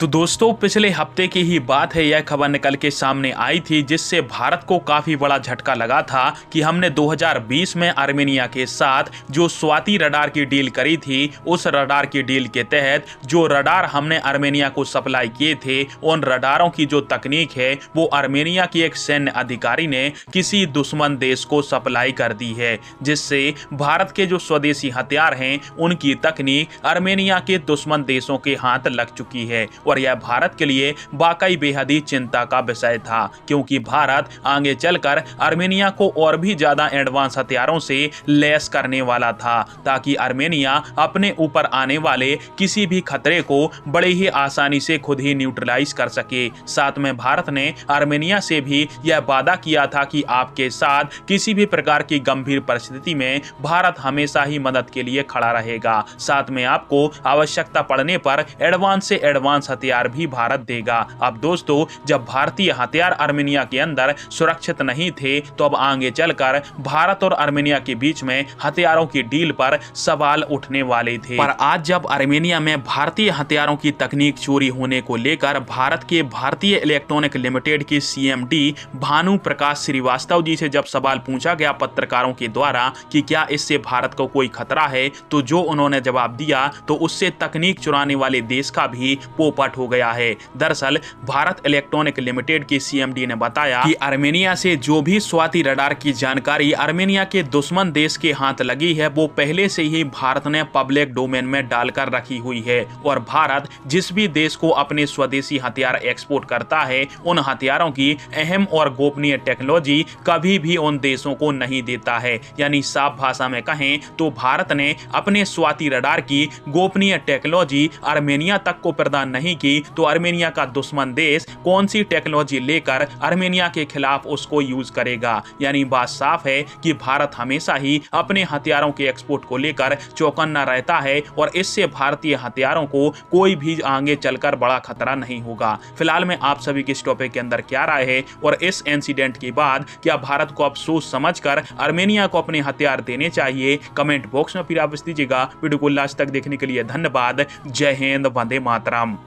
तो दोस्तों पिछले हफ्ते की ही बात है, यह खबर निकल के सामने आई थी जिससे भारत को काफी बड़ा झटका लगा था कि हमने 2020 में आर्मेनिया के साथ जो स्वाति रडार की डील करी थी, उस रडार की डील के तहत जो रडार हमने आर्मेनिया को सप्लाई किए थे, उन रडारों की जो तकनीक है वो आर्मेनिया की एक सैन्य अधिकारी ने किसी दुश्मन देश को सप्लाई कर दी है, जिससे भारत के जो स्वदेशी हथियार हैं उनकी तकनीक आर्मेनिया के दुश्मन देशों के हाथ लग चुकी है। और यह भारत के लिए वाकई बेहद ही चिंता का विषय था, क्योंकि भारत आगे चलकर आर्मेनिया को और भी ज्यादा एडवांस हथियारों से लैस करने वाला था, ताकि आर्मेनिया अपने ऊपर आने वाले किसी भी खतरे को बड़े ही आसानी से खुद ही न्यूट्रलाइज कर सके। साथ में भारत ने आर्मेनिया से भी यह वादा किया था कि आपके साथ किसी भी प्रकार की गंभीर परिस्थिति में भारत हमेशा ही मदद के लिए खड़ा रहेगा। साथ में आपको आवश्यकता पड़ने पर एडवांस से एडवांस हथियार भी भारत देगा। अब दोस्तों, जब भारतीय हथियार आर्मेनिया के अंदर सुरक्षित नहीं थे, तो अब आगे चलकर भारत और आर्मेनिया के बीच में हथियारों की डील पर सवाल उठने वाले थे। पर आज जब आर्मेनिया में भारतीय हथियारों की तकनीक चोरी होने को लेकर भारत के भारतीय इलेक्ट्रॉनिक लिमिटेड की सीएमडी भानु प्रकाश श्रीवास्तव जी से जब सवाल पूछा गया पत्रकारों के द्वारा कि क्या इससे भारत को कोई खतरा है, तो जो उन्होंने जवाब दिया तो उससे तकनीक चुराने वाले देश का भी पोपट हो गया है। दरअसल भारत इलेक्ट्रॉनिक लिमिटेड की सीएमडी ने बताया कि आर्मेनिया से जो भी स्वाति रडार की जानकारी आर्मेनिया के दुश्मन देश के हाथ लगी है, वो पहले से ही भारत ने पब्लिक डोमेन में डालकर रखी हुई है। और भारत जिस भी देश को अपने स्वदेशी हथियार एक्सपोर्ट करता है, उन हथियारों की अहम और गोपनीय टेक्नोलॉजी कभी भी उन देशों को नहीं देता है। यानी साफ भाषा में कहें तो भारत ने अपने स्वाति रडार की गोपनीय टेक्नोलॉजी आर्मेनिया तक को प्रदान नहीं की, तो आर्मेनिया का दुश्मन देश कौन सी टेक्नोलॉजी लेकर आर्मेनिया के खिलाफ उसको यूज करेगा। यानी बात साफ है कि भारत हमेशा ही अपने हथियारों के एक्सपोर्ट को लेकर चौकन्ना रहता है, और इससे भारतीय हथियारों को कोई भी आगे चलकर बड़ा खतरा नहीं होगा। फिलहाल में आप सभी की इस टॉपिक के अंदर क्या राय है, और इस इंसिडेंट के बाद क्या भारत को अब सोच समझकर आर्मेनिया को अपने हथियार देने चाहिए? कमेंट बॉक्स में फिर आप दीजिएगा। वीडियो को लास्ट तक देखने के लिए धन्यवाद। जय हिंद, वंदे मातरम।